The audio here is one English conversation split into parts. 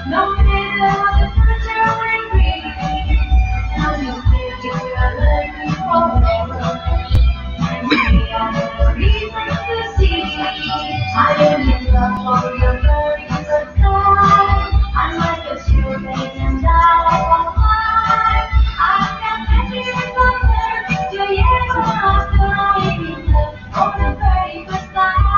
No matter what the future will bring, I'm your baby, I love you forever. And we are the reasons to see. I am in love for your very first time. I'm like a shooting and I will fly. I can't take it closer to you. I'm falling in love for the very first time.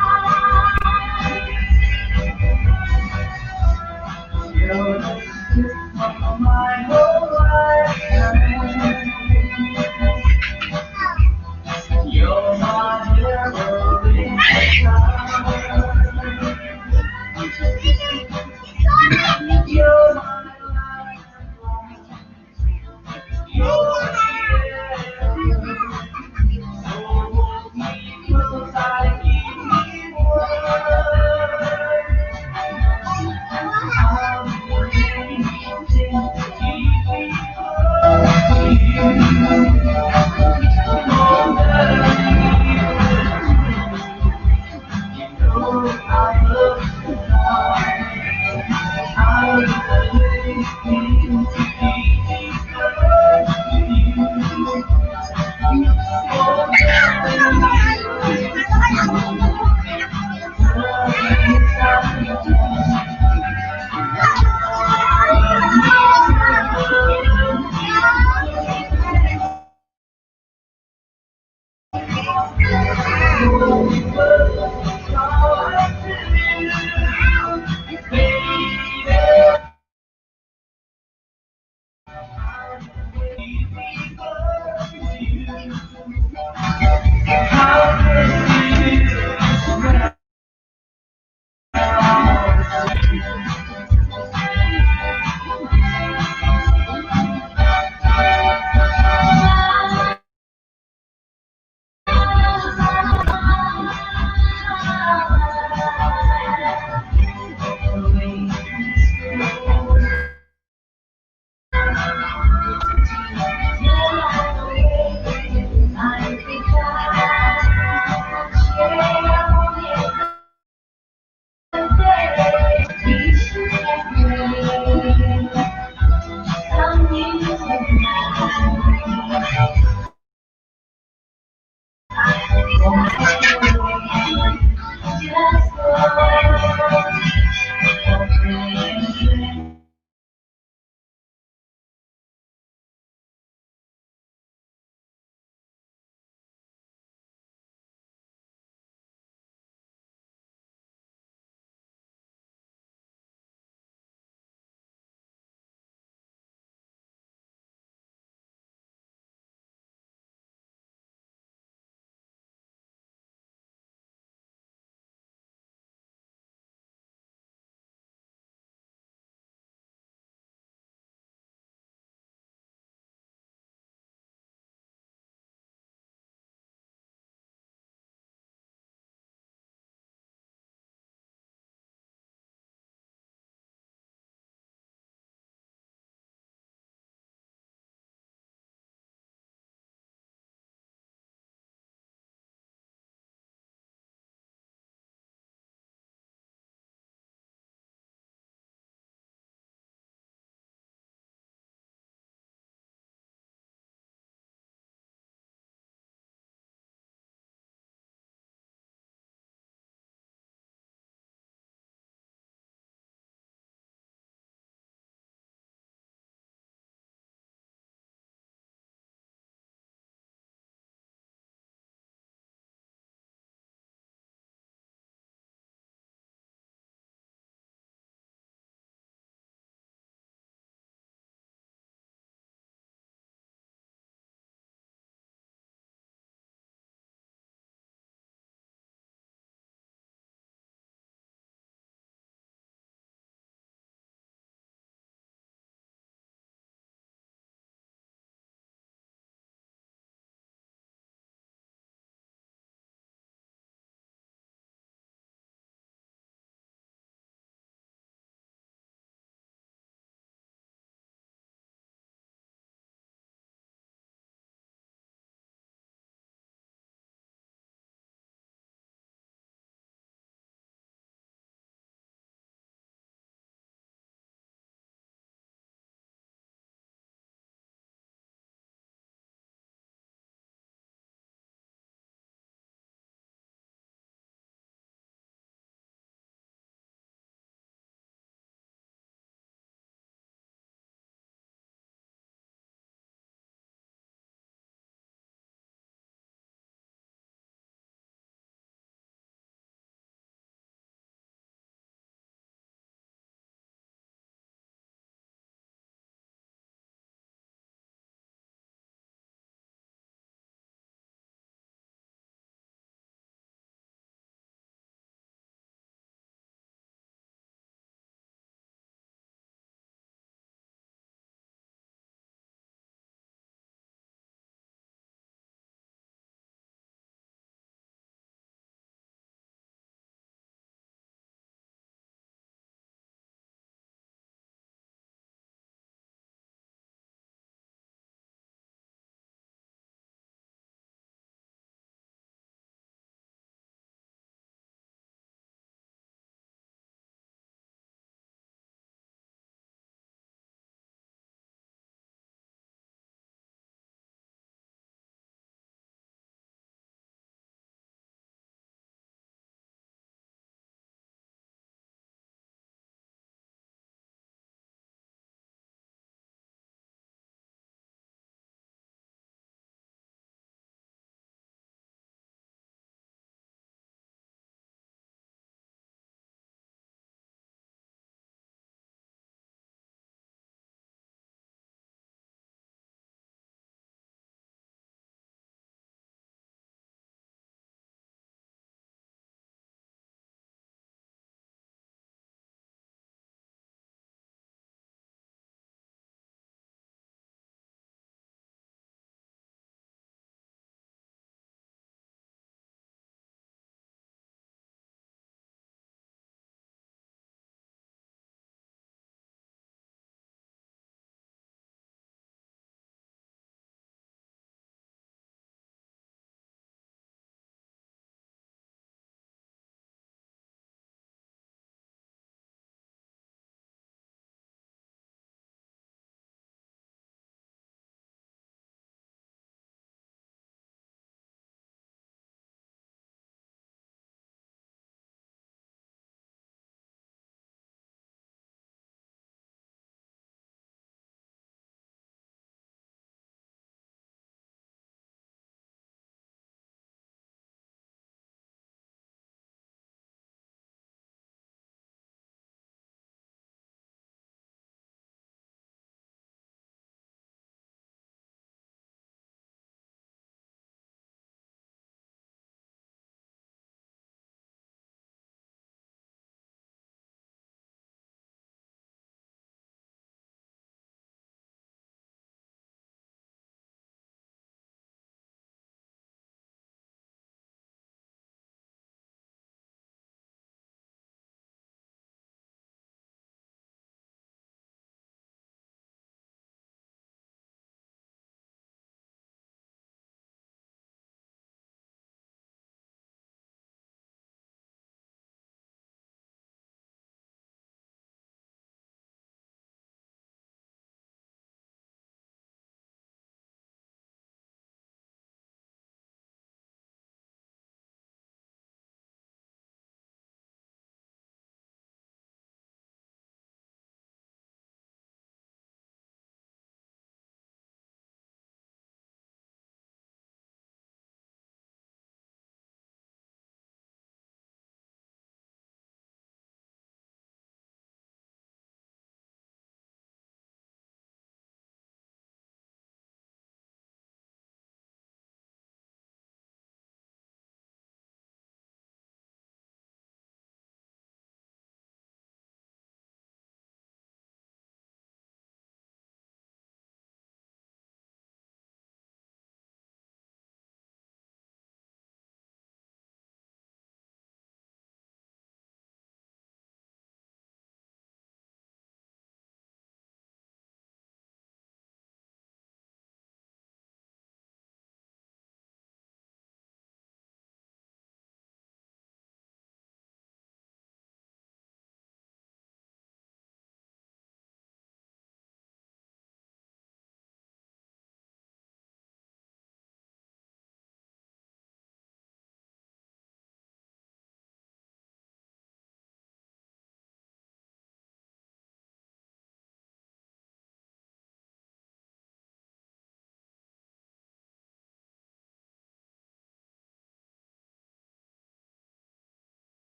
You're the kiss of my whole life. You're my hero in the sky.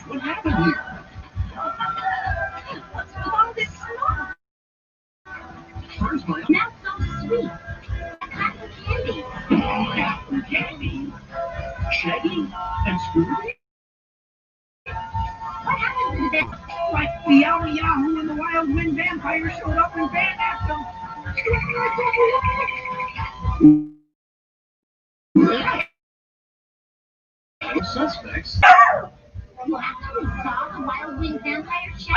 What happened here? All this smoke. Where's my Now so sweet. Cotton candy. apple candy? Shaggy and Scooby? What happened to them? Like the Yowie Yahoo and the Wild Wind Vampire showed up and kidnapped them. Suspects. Well, after we saw the Wild Wind Vampire show.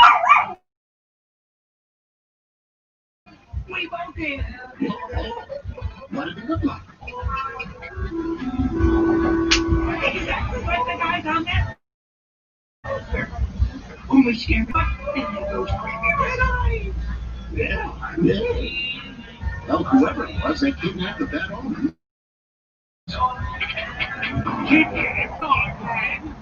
We both did. What did it look like? Exactly like the guys on that poster. Only scared but then it goes creepy red eyes. Yeah. Well, whoever it was, they kidnapped the bad omen. Kidnapped dog, man.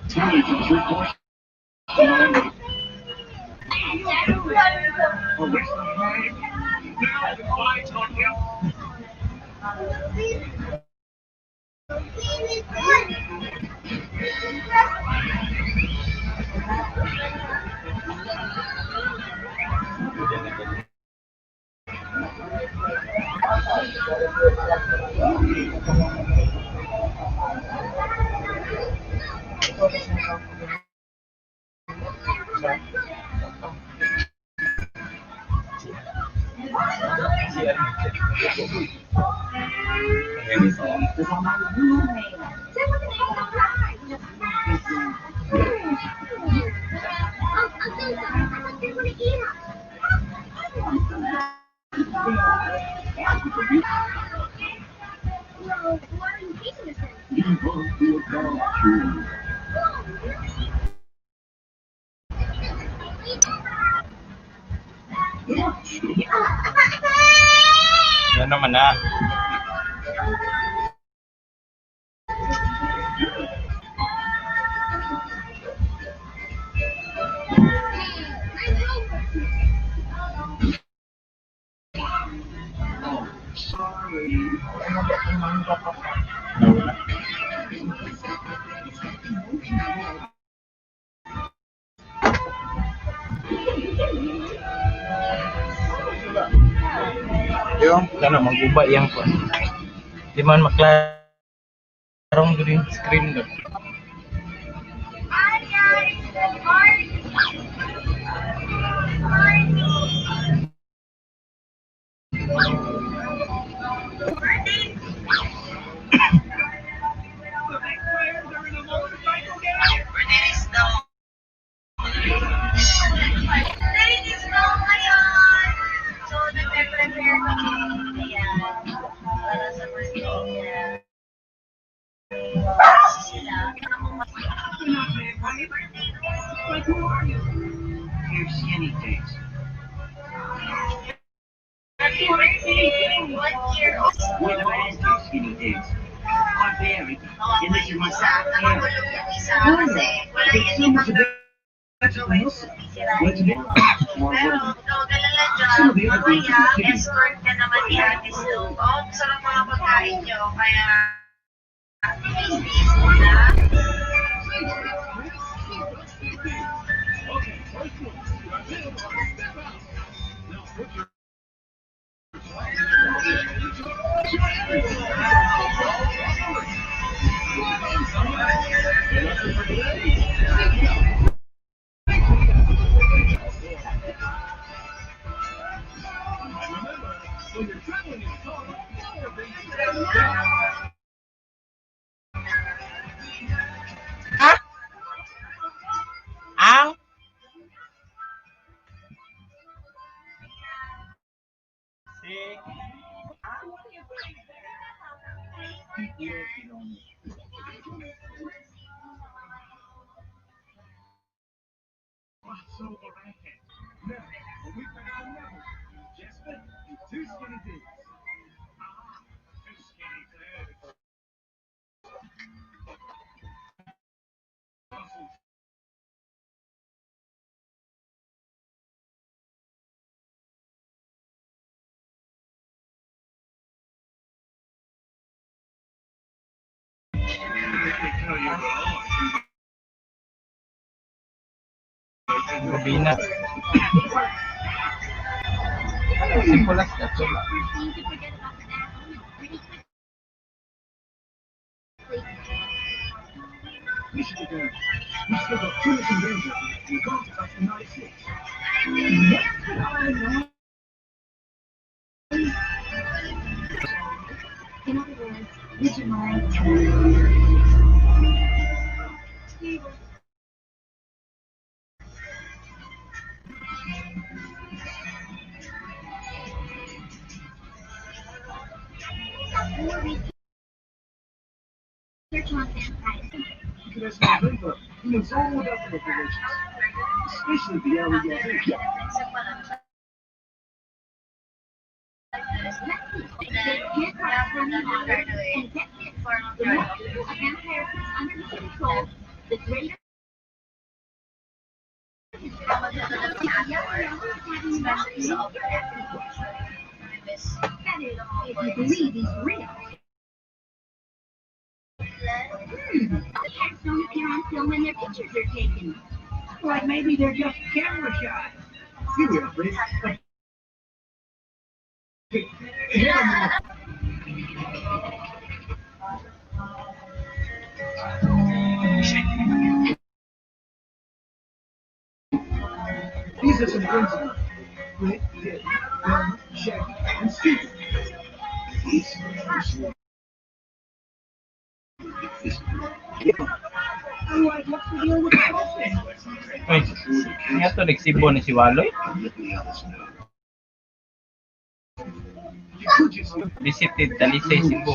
Tell me, can trick horse? Oh, wait. Now the lights on him. Yan naman na. Yung kana maguba yang ko. Di man maklarong green screen do. Ladies go ngayon! So, nagpe-prepare kami. Ayan. Para sa birthday niya. Sila. Happy birthday, Your skinny days. Happy birthday! 1 year old. What about your skinny days? Oh, very. Unless you're my side. Nakatulog yung isa kasi wala yan yung What's it? Pero, huwag alala dyan, mamaya, escort ka naman ni Ate Sue. Sarap mga pagkain nyo, kaya please muna. Ang Gabina. Simple as that. In other words, would you mind? Search on Fantasy. Because November is all about preparations, especially the area. Get right from the water and get fit for the more a vampire puts under his control, the greater his power to the especially so that is, if you believe he's real. Cats don't here on film when their pictures are taken. Like maybe they're just camera shots. You will, Chris. These are some things. Rick, Dick, Velma, Shaggy, and Steven. Otherwise, what's the deal with the posting? Uy, nga to nagsibo ni si Waloy. You could just Visited Talisay, Cebu.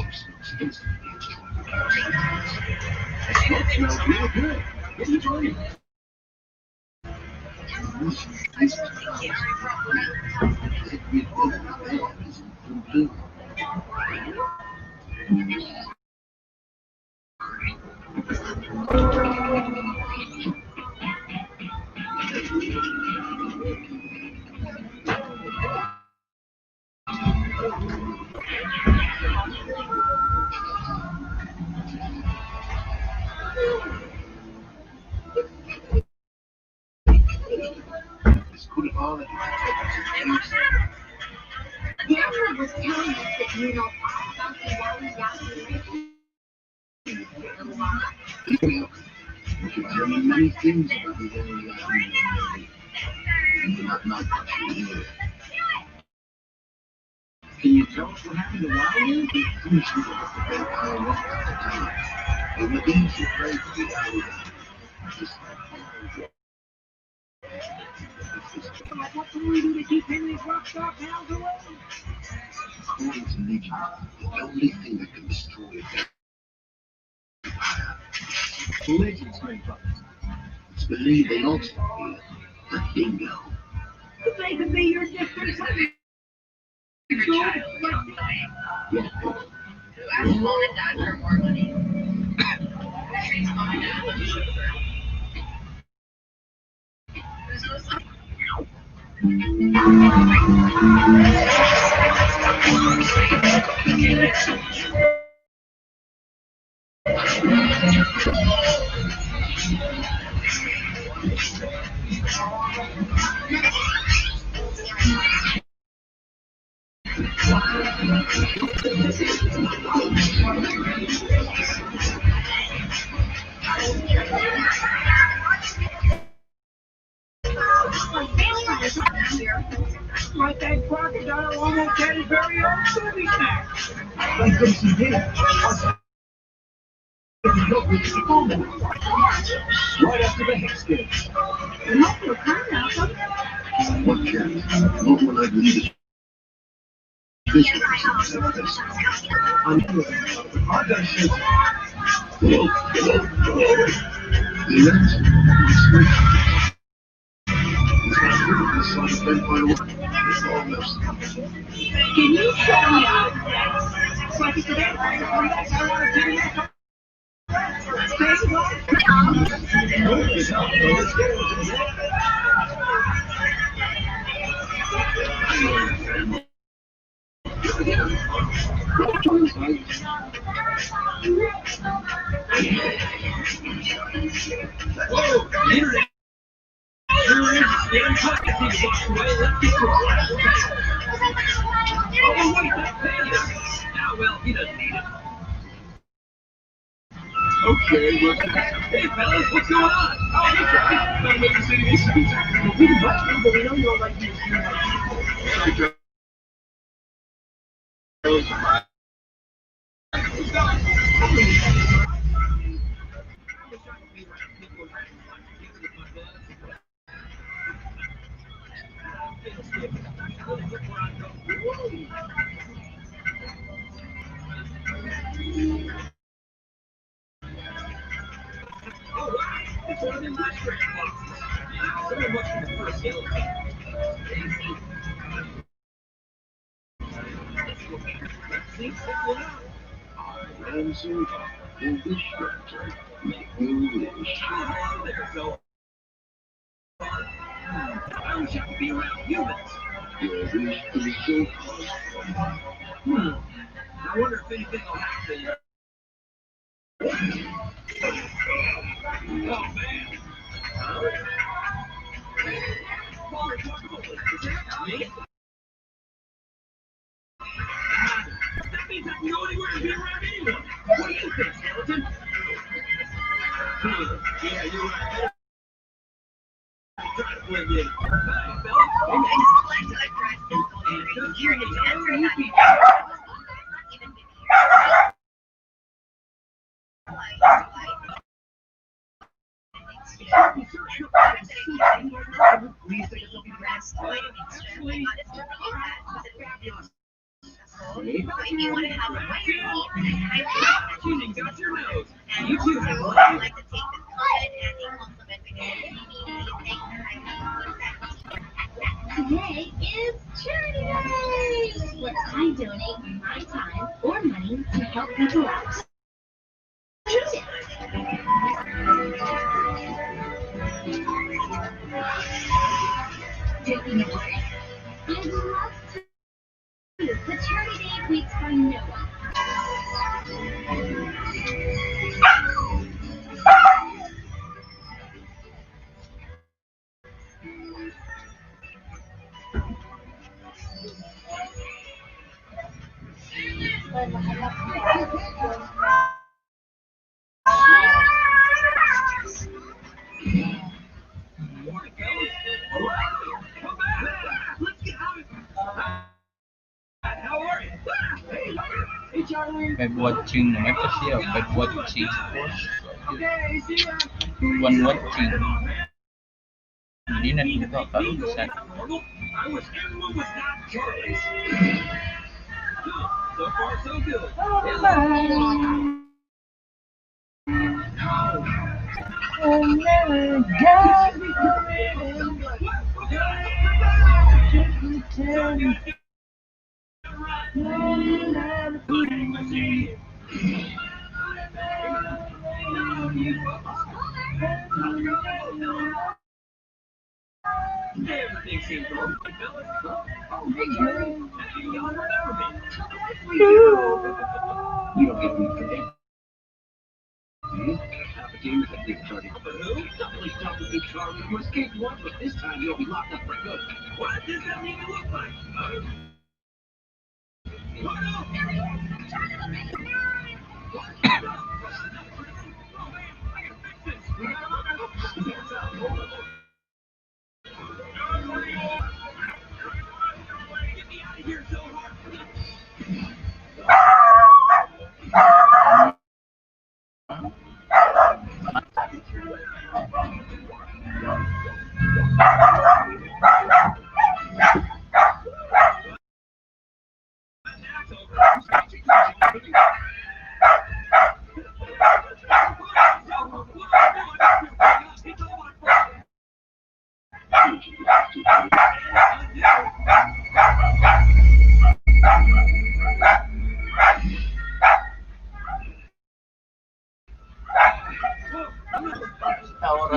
smells real good. What are you doing? Daniel was telling us that you know all about the Wally Yaki. You can tell me many things about the area and not much you hear. Can you tell us what happened to Wiley? Pretty sure that's the vampire was at the time. And the things you pray to get out of it. Like, what can we do to keep Henry's rockstar pals away? According to legend, the only thing that can destroy a vampire Legends, grandpa. is believed they also fear the dingo. But they could be your distant cousins. Yeah, Like that crocodile almost had his very own movie snack. Like this he did. Right after the hex game. And hope you'll come now. what can? Not when I leave this place. I'm good. I gotta show you. The answer is it's almost Can you show me how to dance? Like it's a vampire. I want to do that. Whoa, internet. Sure is. Damn pocket these blocks away. Let's get to it. Oh, wait, that's Daniel. Ah, well, he doesn't need it. Okay, well, hey, fellas, what's going on? Oh, hey, guys. Better make the city these suits. We can bust them, but we know you don't like these. It's one of them restaurant boxes. So much for the first hill. answer in this chapter. English. Oh, there, so. I wish I could be around humans. Your wish is so I wonder if anything will happen. means I can go anywhere and be around anyone. What do you think, Skeleton? Yeah, you're right. Try to blend in. Hey, fellas. Hey, man. If you want to have a Tuning got your nose. You I two have would one. like to take this comment as a compliment because today is Charity Day, where I donate my time or money to help people out. Taking a break? I'd love to. The Charity Day waits for no one. Morning, fellas. Come back. Let's get out of here. How are you? Hey, Charlie. By watching naman ito siya. By watching. Okay, see ya. One watching. Hindi na dito. Karoon sa I wish everyone was not Charlie's. So far, so good. Everything seems wrong, fellas. Oh, hey, Charlie. Y'all remember me. You don't get me today. Half a team is a big Charlie. Who? Definitely stop the big Charlie. You escaped once, but this time you'll be locked up for good. What does that even look like? Get me out of here so hard.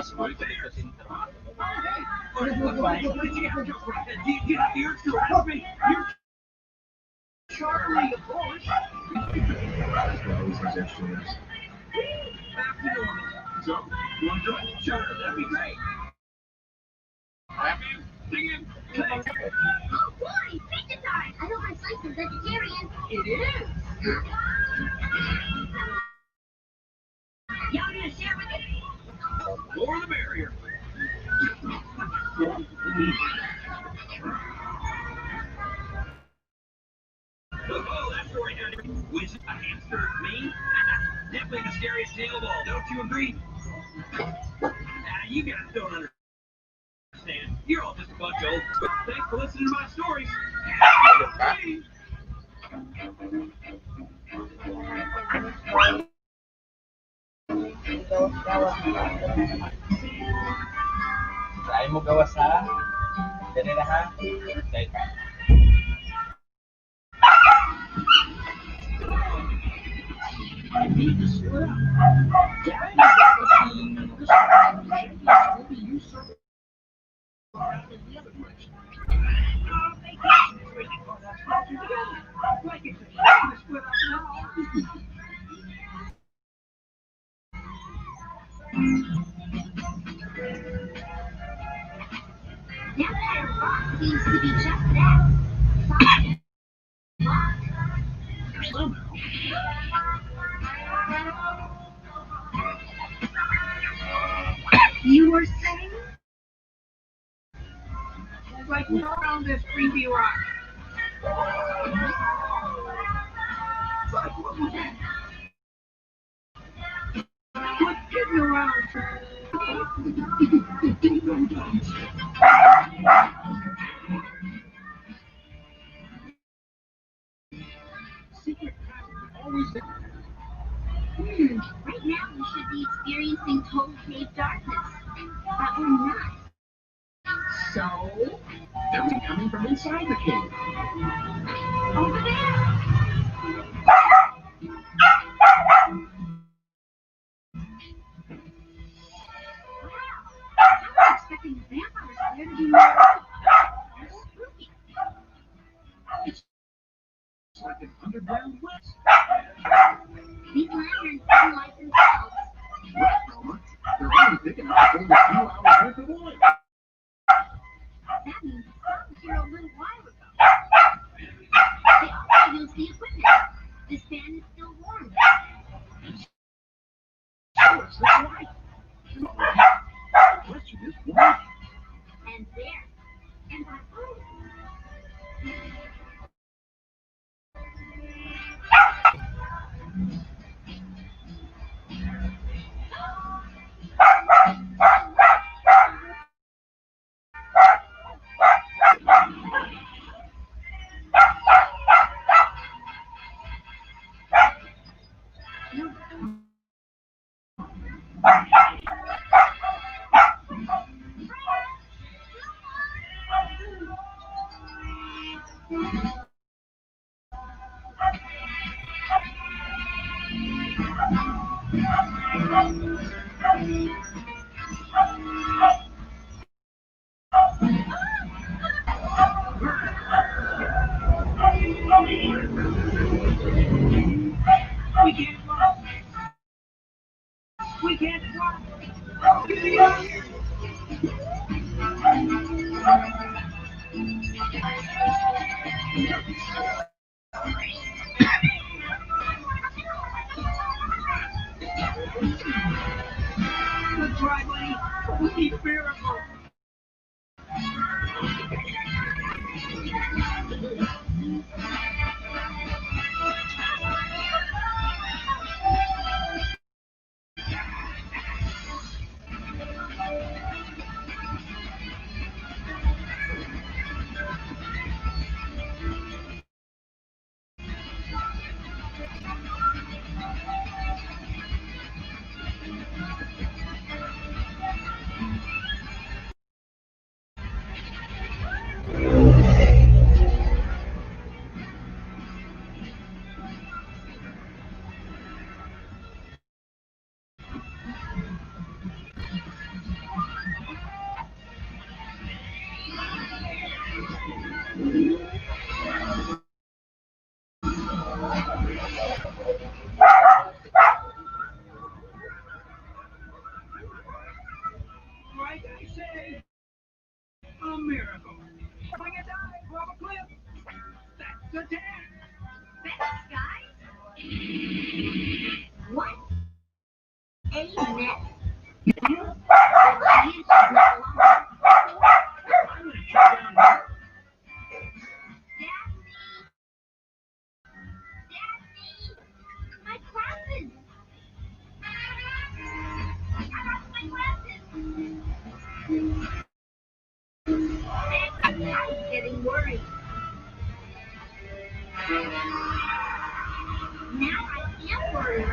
oras mo ito dito sinto. You have the urge to arrest me? You're Charlie, of course. Back to normal. So, you want to join? Sure, that'd be great. Happy? Sing in. Thanks. Oh boy, pizza time! I know my slice is vegetarian. It is. Y'all gonna share with me? More the merrier. Oh, that story had which a hamster, me? Definitely the scariest tale of all. Don't you agree? You guys don't understand. You're all just a bunch of old. Thanks for listening to my stories. Try mo gawas ha. Dali na ha. Dali. That seems to be just that. Somehow, You were saying? Like we're on this creepy rock. but what was that? What's getting around? Ding-dong dong. Secret passage always there. Right now we should be experiencing total cave darkness. But we're not. So, They're coming from inside the cave. over there. Wow. I was expecting the vampires there to be more spooky. It's like an underground west. These lanterns don't light themselves. What, Velma? They're only big enough to hold a few hours worth of oil. That means the sun was here a little while ago. They also use the equipment. This fan is still warm. So it's the light. The question is why? And there. And by who? We can't run. We can't run. Good try, buddy. We need miracle. Like I say, a miracle. Bring a dive off a cliff. That's the dance. Thanks, guys. What? A net. The land should not belong. I'm gonna check down here. Daddy! My glasses! I lost my glasses! I'm getting worried. Now I am worried.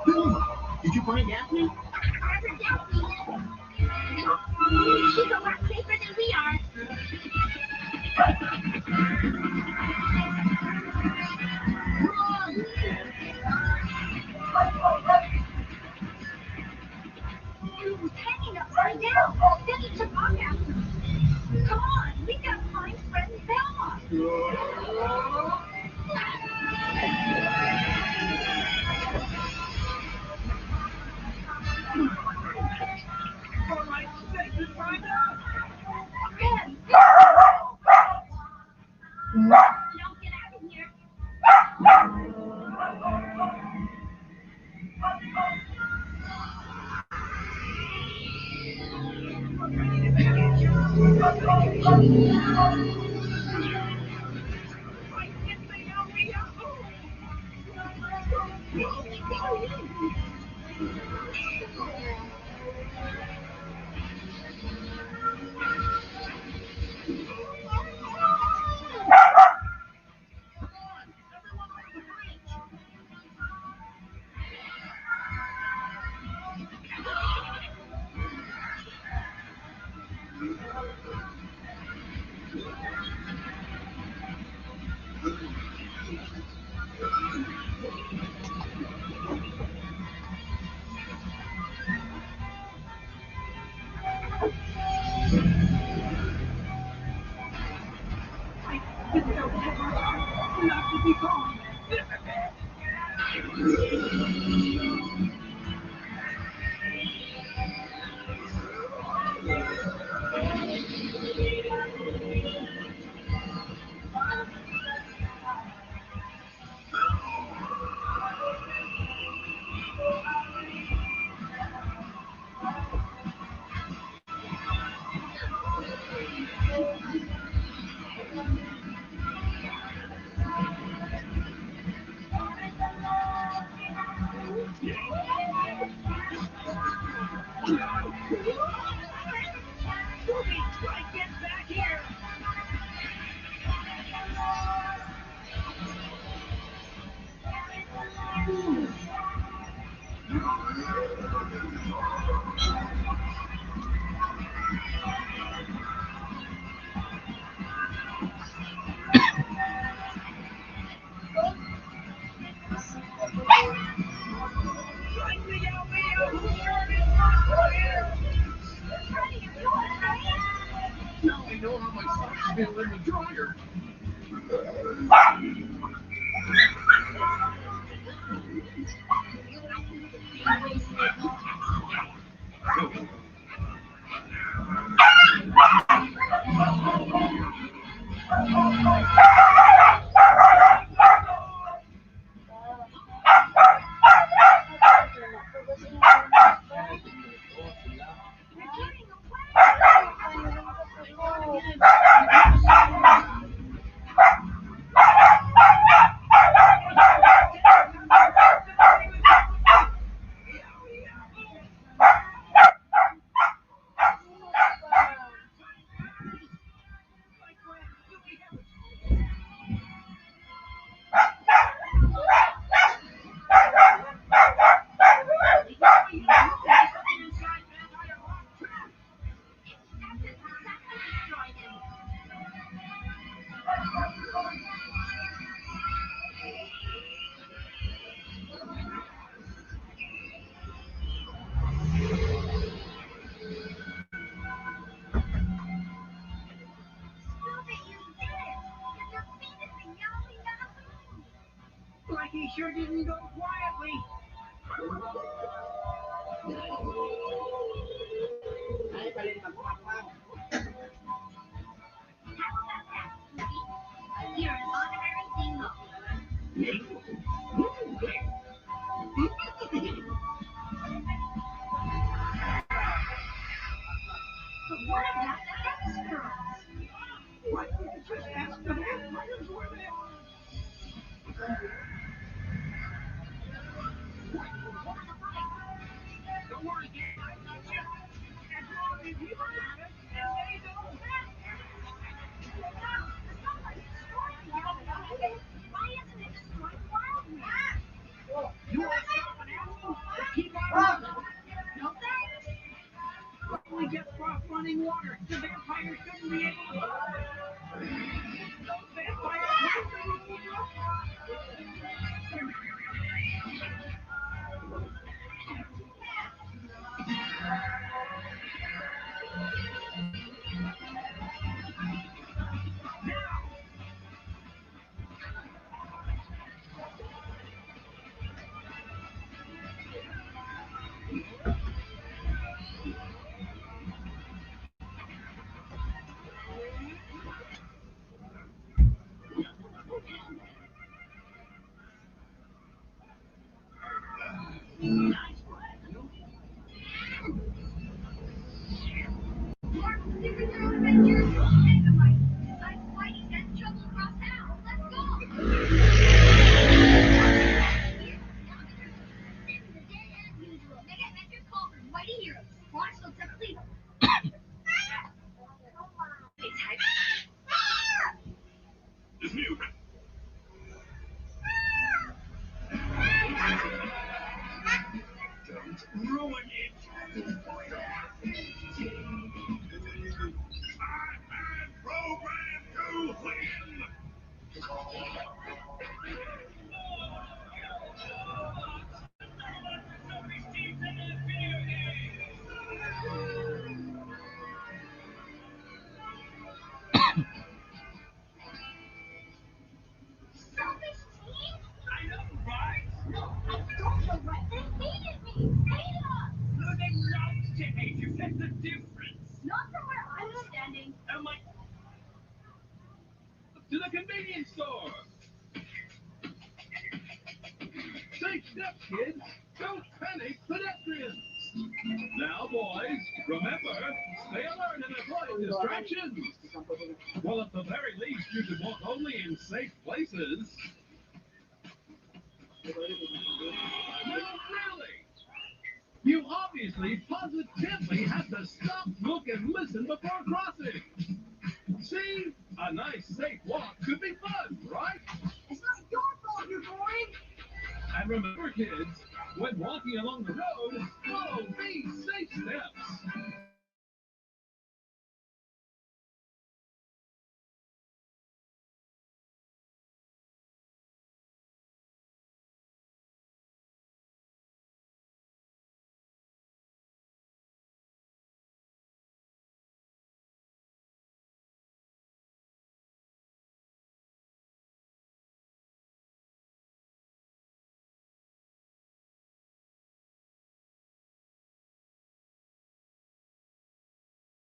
Velma, did you find Daphne? Wherever Daphne is. She's a lot safer than we are. He was hanging upside down. Then he took off after him. Come on, we gotta find Fred and Velma. For my sake, goodbye. Now I know how my socks feel in the dryer. Like he sure didn't go quietly. You're an honorary single. But what about the extras? Why don't you just ask the vampires where they are? Don't worry, kid. I got you. As long as you got it, and they don't. Why isn't it destroying wildlife? You want something else? Keep on. No thanks. We just crossed running water. The vampires shouldn't be able to. Those vampires. Superhero Adventures to the convenience store. Safe steps, kids. Don't panic, pedestrians. Now, boys, remember, stay alert and avoid distractions. Well, at the very least, you should walk only in safe places. No, really. You obviously, positively have to stop, look, and listen before crossing. See? A nice, safe walk could be fun, right? It's not your fault you're boring. And remember, kids, when walking along the road, follow these safe steps.